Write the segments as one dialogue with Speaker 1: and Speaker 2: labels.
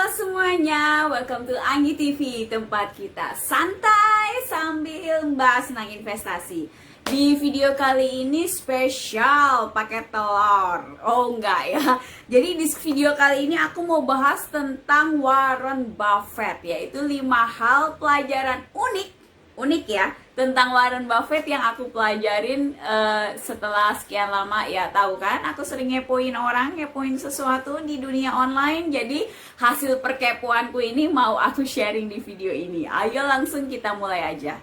Speaker 1: semuanya, welcome to Anggi TV, tempat kita santai sambil membahas tentang investasi. Di video kali ini spesial pakai telur. Oh enggak ya. Jadi di video kali ini aku mau bahas tentang Warren Buffett, yaitu 5 hal pelajaran unik ya tentang Warren Buffett yang aku pelajarin setelah sekian lama. Ya tahu kan, aku sering ngepoin orang, ngepoin sesuatu di dunia online. Jadi hasil perkepoanku ini mau aku sharing di video ini. Ayo langsung kita mulai aja.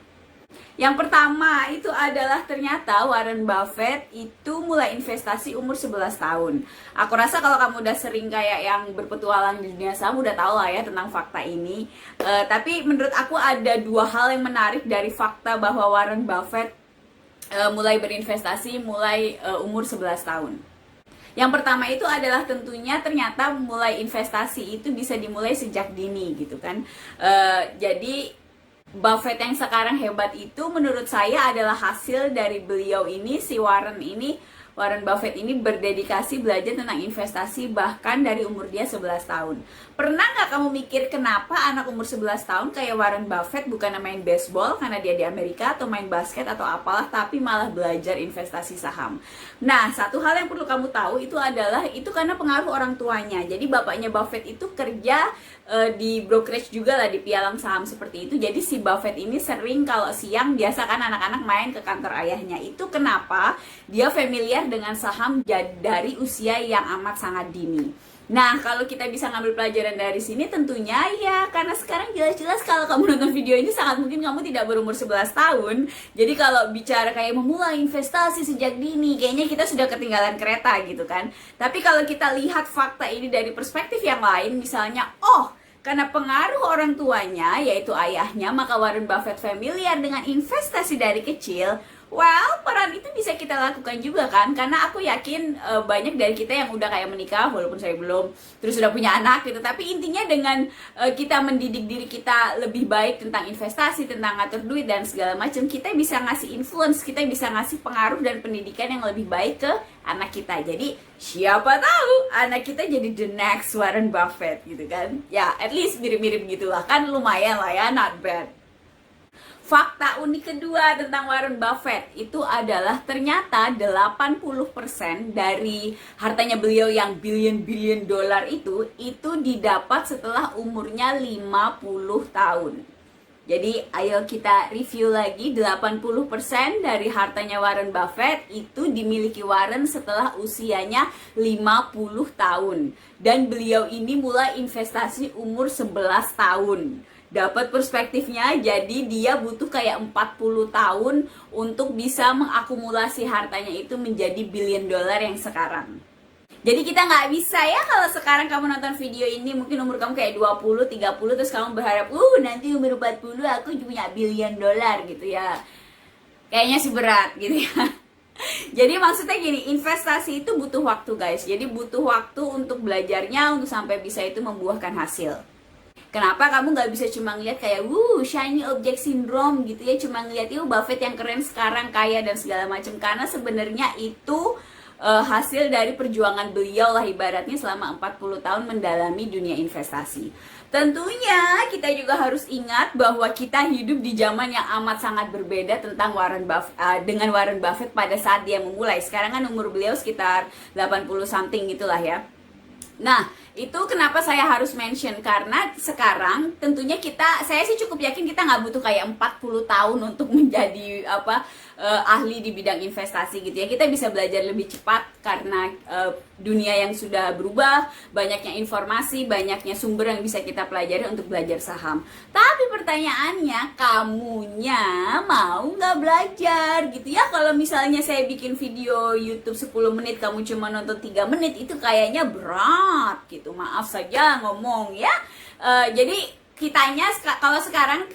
Speaker 1: Yang pertama itu adalah ternyata Warren Buffett itu mulai investasi umur 11 tahun. Aku rasa kalau kamu udah sering kayak yang berpetualang di dunia saham udah tahu lah ya tentang fakta ini. Tapi menurut aku ada 2 hal yang menarik dari fakta bahwa Warren Buffett mulai berinvestasi mulai umur 11 tahun. Yang pertama itu adalah tentunya ternyata mulai investasi itu bisa dimulai sejak dini gitu kan. Jadi Buffett yang sekarang hebat itu menurut saya adalah hasil dari beliau ini, si Warren Buffett ini berdedikasi belajar tentang investasi bahkan dari umur dia 11 tahun. Pernah nggak kamu mikir kenapa anak umur 11 tahun kayak Warren Buffett bukan main baseball karena dia di Amerika atau main basket atau apalah, tapi malah belajar investasi saham. Nah, satu hal yang perlu kamu tahu itu adalah itu karena pengaruh orang tuanya. Jadi bapaknya Buffett itu kerja di brokerage juga lah, di pialang saham seperti itu. Jadi si Buffett ini sering kalau siang biasa kan anak-anak main ke kantor ayahnya. Itu kenapa dia familiar dengan saham dari usia yang amat sangat dini. Nah, kalau kita bisa ngambil pelajaran dari sini tentunya ya karena sekarang jelas-jelas kalau kamu nonton video ini sangat mungkin kamu tidak berumur 11 tahun. Jadi kalau bicara kayak memulai investasi sejak dini, kayaknya kita sudah ketinggalan kereta gitu kan. Tapi kalau kita lihat fakta ini dari perspektif yang lain, misalnya karena pengaruh orang tuanya, yaitu ayahnya, maka Warren Buffett familiar dengan investasi dari kecil. Well, peran itu bisa kita lakukan juga kan. Karena aku yakin banyak dari kita yang udah kayak menikah, walaupun saya belum, terus sudah punya anak gitu. Tapi intinya dengan kita mendidik diri kita lebih baik tentang investasi, tentang ngatur duit dan segala macam, kita bisa ngasih influence, kita bisa ngasih pengaruh dan pendidikan yang lebih baik ke anak kita. Jadi siapa tahu anak kita jadi the next Warren Buffett gitu kan. Ya at least mirip-mirip gitulah kan, lumayan lah ya, not bad. Fakta unik kedua tentang Warren Buffett itu adalah ternyata 80% dari hartanya beliau yang billion dolar itu didapat setelah umurnya 50 tahun. Jadi ayo kita review lagi, 80% dari hartanya Warren Buffett itu dimiliki Warren setelah usianya 50 tahun. Dan beliau ini mulai investasi umur 11 tahun. Dapat perspektifnya, jadi dia butuh kayak 40 tahun untuk bisa mengakumulasi hartanya itu menjadi billion dollar yang sekarang. Jadi kita nggak bisa ya kalau sekarang kamu nonton video ini mungkin umur kamu kayak 20, 30 terus kamu berharap nanti umur 40 aku punya billion dollar gitu ya. Kayaknya sih berat gitu ya. Jadi maksudnya gini, investasi itu butuh waktu guys. Jadi butuh waktu untuk belajarnya untuk sampai bisa itu membuahkan hasil. Kenapa kamu nggak bisa cuma ngeliat kayak shiny object syndrome gitu ya, cuma ngeliat Buffett yang keren sekarang kaya dan segala macam, karena sebenarnya itu hasil dari perjuangan beliau lah ibaratnya selama 40 tahun mendalami dunia investasi. Tentunya kita juga harus ingat bahwa kita hidup di zaman yang amat sangat berbeda tentang dengan Warren Buffett pada saat dia memulai. Sekarang kan umur beliau sekitar 80 something gitulah ya. Nah, itu kenapa saya harus mention, karena sekarang tentunya saya sih cukup yakin kita nggak butuh kayak 40 tahun untuk menjadi ahli di bidang investasi gitu ya. Kita bisa belajar lebih cepat karena dunia yang sudah berubah, banyaknya informasi, banyaknya sumber yang bisa kita pelajari untuk belajar saham. Tapi pertanyaannya, kamunya mau nggak belajar gitu ya? Kalau misalnya saya bikin video YouTube 10 menit, kamu cuma nonton 3 menit, itu kayaknya berat gitu. Maaf saja ngomong ya. Jadi kitanya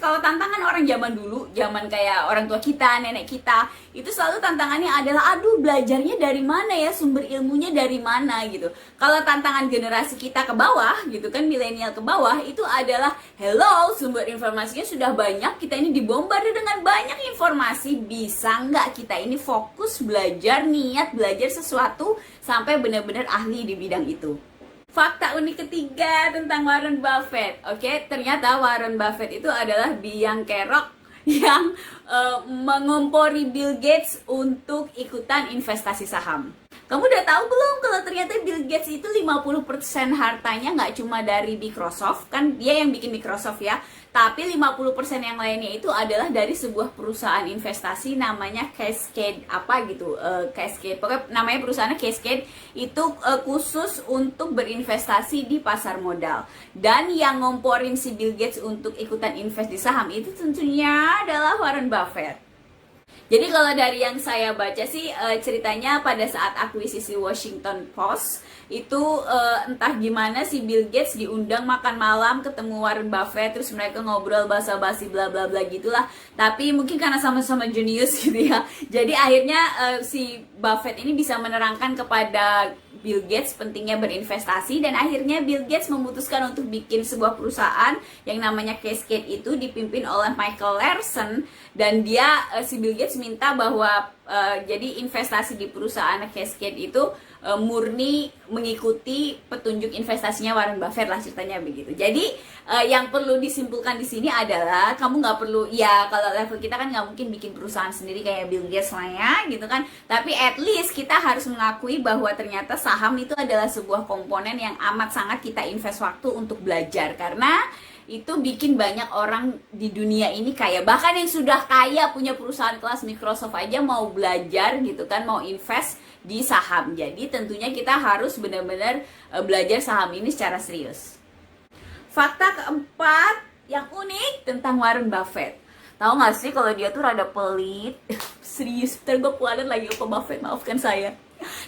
Speaker 1: kalau tantangan orang zaman dulu, zaman kayak orang tua kita, nenek kita, itu selalu tantangannya adalah belajarnya dari mana ya, sumber ilmunya dari mana gitu. Kalau tantangan generasi kita ke bawah gitu kan, milenial ke bawah, itu adalah hello, sumber informasinya sudah banyak, kita ini dibombardir dengan banyak informasi, bisa nggak kita ini fokus belajar, niat belajar sesuatu sampai benar-benar ahli di bidang itu. Fakta unik ketiga tentang Warren Buffett. Oke, ternyata Warren Buffett itu adalah biang kerok yang mengompori Bill Gates untuk ikutan investasi saham. Kamu udah tahu belum kalau ternyata Bill Gates itu 50% hartanya nggak cuma dari Microsoft, kan dia yang bikin Microsoft ya, tapi 50% yang lainnya itu adalah dari sebuah perusahaan investasi namanya Cascade apa gitu, Cascade, pokoknya namanya perusahaannya Cascade, itu khusus untuk berinvestasi di pasar modal. Dan yang ngomporin si Bill Gates untuk ikutan invest di saham itu tentunya adalah Warren Buffett. Jadi kalau dari yang saya baca sih ceritanya pada saat akuisisi Washington Post itu entah gimana si Bill Gates diundang makan malam ketemu Warren Buffett, terus mereka ngobrol basa-basi bla bla bla gitulah. Tapi mungkin karena sama-sama jenius gitu ya. Jadi akhirnya si Buffett ini bisa menerangkan kepada Bill Gates pentingnya berinvestasi, dan akhirnya Bill Gates memutuskan untuk bikin sebuah perusahaan yang namanya Cascade, itu dipimpin oleh Michael Larsen, dan dia si Bill Gates minta bahwa jadi investasi di perusahaan Cascade itu murni mengikuti petunjuk investasinya Warren Buffett lah, ceritanya begitu. Jadi yang perlu disimpulkan di sini adalah kamu nggak perlu, ya kalau level kita kan nggak mungkin bikin perusahaan sendiri kayak Bill Gates lah ya gitu kan, tapi at least kita harus mengakui bahwa ternyata saham itu adalah sebuah komponen yang amat sangat kita invest waktu untuk belajar, karena itu bikin banyak orang di dunia ini kaya. Bahkan yang sudah kaya punya perusahaan kelas Microsoft aja mau belajar gitu kan, mau invest di saham. Jadi tentunya kita harus benar-benar belajar saham ini secara serius. Fakta keempat yang unik tentang Warren Buffett. Tahu gak sih kalau dia tuh rada pelit? Serius, ntar gue kualat lagi Opa Buffett, maafkan saya.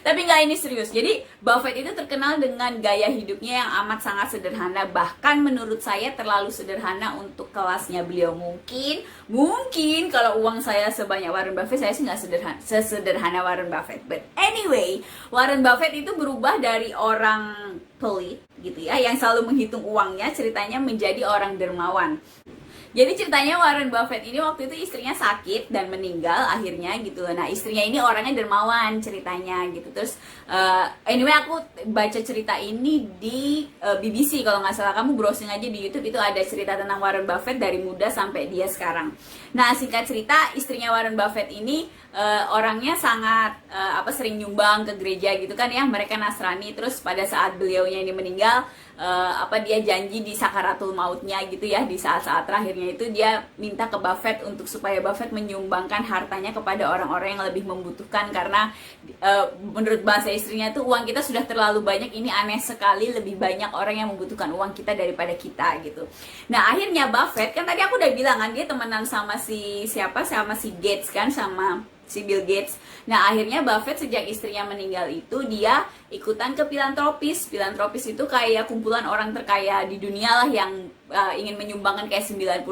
Speaker 1: Tapi nggak, ini serius. Jadi Buffett itu terkenal dengan gaya hidupnya yang amat sangat sederhana. Bahkan menurut saya terlalu sederhana untuk kelasnya beliau. Mungkin kalau uang saya sebanyak Warren Buffett, saya sih nggak sesederhana Warren Buffett. But anyway, Warren Buffett itu berubah dari orang pelit gitu ya, yang selalu menghitung uangnya, ceritanya menjadi orang dermawan. Jadi ceritanya Warren Buffett ini waktu itu istrinya sakit dan meninggal akhirnya gitu. Nah istrinya ini orangnya dermawan ceritanya gitu. Terus anyway aku baca cerita ini di BBC kalau nggak salah. Kamu browsing aja di YouTube, itu ada cerita tentang Warren Buffett dari muda sampai dia sekarang. Nah singkat cerita, istrinya Warren Buffett ini orangnya sangat sering nyumbang ke gereja gitu kan ya. Mereka Nasrani. Terus pada saat beliaunya ini meninggal, dia janji di sakaratul mautnya gitu ya, di saat-saat terakhirnya itu dia minta ke Buffett untuk supaya Buffett menyumbangkan hartanya kepada orang-orang yang lebih membutuhkan, karena menurut bahasa istrinya tuh uang kita sudah terlalu banyak, ini aneh sekali, lebih banyak orang yang membutuhkan uang kita daripada kita gitu. Nah akhirnya Buffett, kan tadi aku udah bilang kan dia temenan sama si Gates kan, sama si Bill Gates. Nah akhirnya Buffett sejak istrinya meninggal itu dia ikutan ke filantropis. Filantropis itu kayak kumpulan orang terkaya di dunia lah yang ingin menyumbangkan kayak 90%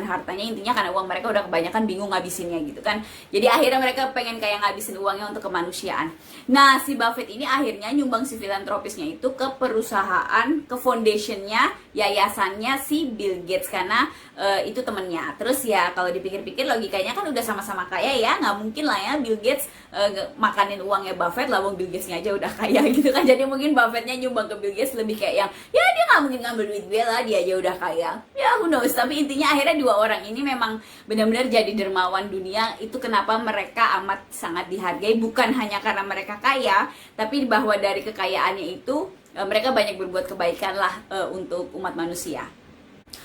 Speaker 1: hartanya, intinya karena uang mereka udah kebanyakan, bingung ngabisinnya gitu kan. Jadi akhirnya mereka pengen kayak ngabisin uangnya untuk kemanusiaan. Nah si Buffett ini akhirnya nyumbang si filantropisnya itu ke perusahaan, ke foundationnya, yayasannya si Bill Gates, karena itu temennya. Terus ya kalau dipikir-pikir logikanya kan udah sama-sama kaya ya, nggak mungkin lah ya Bill Gates makanin uangnya Buffett lah, wong Bill Gatesnya aja udah kaya gitu kan. Jadi mungkin Buffettnya nyumbang ke Bill Gates lebih kayak yang ya dia nggak mungkin ngambil duit gue lah, dia aja udah kaya. Ya who knows. Tapi intinya akhirnya dua orang ini memang benar-benar jadi dermawan dunia. Itu kenapa mereka amat sangat dihargai, bukan hanya karena mereka kaya, tapi bahwa dari kekayaannya itu mereka banyak berbuat kebaikan lah untuk umat manusia.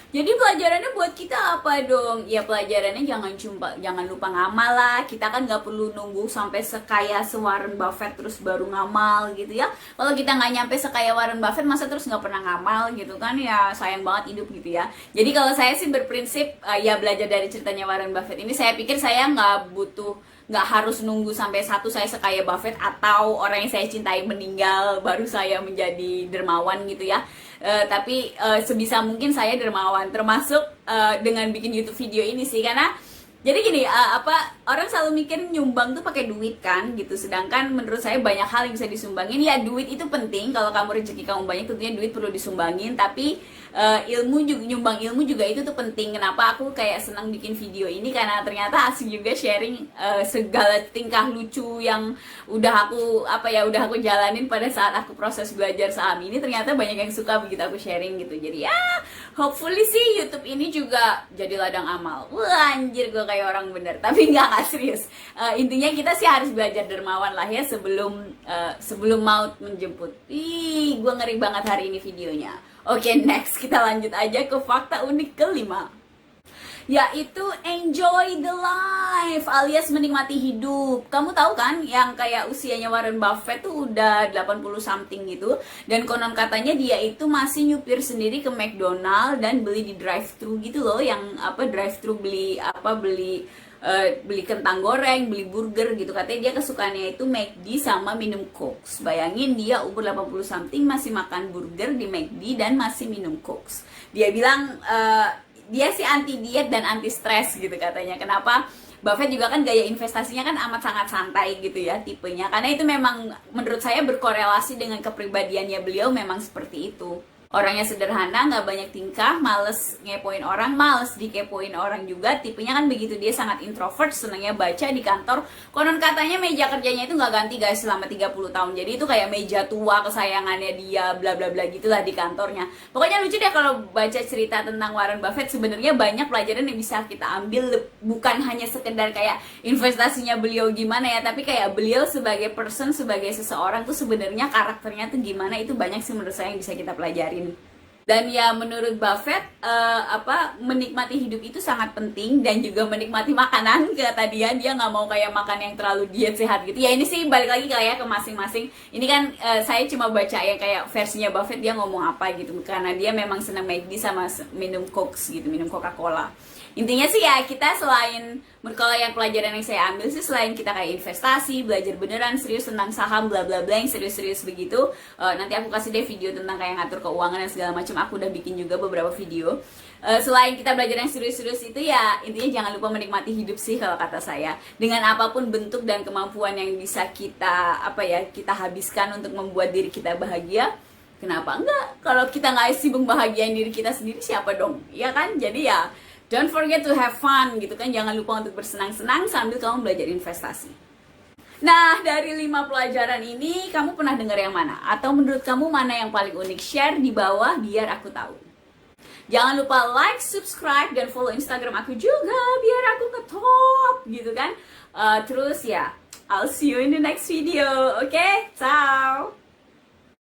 Speaker 1: Jadi pelajarannya buat kita apa dong? Ya pelajarannya jangan lupa ngamal lah. Kita kan nggak perlu nunggu sampai sekaya Warren Buffett terus baru ngamal gitu ya. Kalau kita nggak nyampe sekaya Warren Buffett, masa terus nggak pernah ngamal gitu kan? Ya sayang banget hidup gitu ya. Jadi kalau saya sih berprinsip ya belajar dari ceritanya Warren Buffett ini. Saya pikir saya nggak harus nunggu sampai saya sekaya Buffett atau orang yang saya cintai meninggal baru saya menjadi dermawan gitu ya. Tapi sebisa mungkin saya dermawan, termasuk dengan bikin YouTube video ini sih, karena Jadi gini, orang selalu mikir nyumbang tuh pakai duit kan gitu. Sedangkan menurut saya banyak hal yang bisa disumbangin. Ya duit itu penting, kalau kamu rezeki kamu banyak tentunya duit perlu disumbangin. Tapi ilmu juga, nyumbang ilmu juga itu tuh penting. Kenapa aku kayak senang bikin video ini, karena ternyata asik juga sharing segala tingkah lucu yang udah aku jalanin pada saat aku proses belajar saham ini. Ternyata banyak yang suka begitu aku sharing gitu. Jadi ya hopefully sih YouTube ini juga jadi ladang amal. Wah anjir, gue kayak orang bener, tapi nggak serius. Intinya kita sih harus belajar dermawan lah ya sebelum maut menjemput. Ih, gue ngeri banget hari ini videonya. Oke, next kita lanjut aja ke fakta unik kelima, yaitu enjoy the life alias menikmati hidup. Kamu tahu kan yang kayak usianya Warren Buffett tuh udah 80 something gitu, dan konon katanya dia itu masih nyupir sendiri ke McDonald dan beli di drive thru gitu loh, yang drive thru beli kentang goreng, beli burger gitu. Katanya dia kesukaannya itu McD sama minum Coke. Bayangin dia umur 80 something masih makan burger di McD dan masih minum Coke. Dia bilang dia sih anti diet dan anti stres gitu katanya. Kenapa? Buffett juga kan gaya investasinya kan amat sangat santai gitu ya tipenya. Karena itu memang menurut saya berkorelasi dengan kepribadiannya beliau, memang seperti itu. Orangnya sederhana, nggak banyak tingkah, males ngepoin orang, males dikepoin orang juga. Tipenya kan begitu, dia sangat introvert, senangnya baca di kantor. Konon katanya meja kerjanya itu nggak ganti guys selama 30 tahun. Jadi itu kayak meja tua kesayangannya dia, bla bla bla gitulah di kantornya. Pokoknya lucu deh kalau baca cerita tentang Warren Buffett. Sebenarnya banyak pelajaran yang bisa kita ambil, bukan hanya sekedar kayak investasinya beliau gimana ya, tapi kayak beliau sebagai person, sebagai seseorang tuh sebenarnya karakternya tuh gimana, itu banyak sih menurut saya yang bisa kita pelajari. Dan ya menurut Buffett menikmati hidup itu sangat penting, dan juga menikmati makanan. Kata dia nggak mau kayak makan yang terlalu diet sehat gitu ya. Ini sih balik lagi kayak ke masing-masing. Ini kan saya cuma baca yang kayak versinya Buffett, dia ngomong apa gitu, karena dia memang senang McD sama minum Coke gitu, minum Coca-Cola. Intinya sih ya, kita selain, kalau yang pelajaran yang saya ambil sih, selain kita kayak investasi, belajar beneran serius tentang saham bla bla bla yang serius-serius begitu, nanti aku kasih deh video tentang kayak ngatur keuangan dan segala macam. Aku udah bikin juga beberapa video. Selain kita belajar yang serius-serius itu ya, intinya jangan lupa menikmati hidup sih kalau kata saya. Dengan apapun bentuk dan kemampuan yang bisa kita kita habiskan untuk membuat diri kita bahagia, kenapa enggak? Kalau kita nggak sibuk bahagiain diri kita sendiri, siapa dong? Iya kan? Jadi ya don't forget to have fun gitu kan. Jangan lupa untuk bersenang-senang sambil kamu belajar investasi. Nah, dari 5 pelajaran ini kamu pernah dengar yang mana? Atau menurut kamu mana yang paling unik? Share di bawah biar aku tahu. Jangan lupa like, subscribe, dan follow Instagram aku juga biar aku ngetop gitu kan. Terus ya, I'll see you in the next video. Oke? Ciao.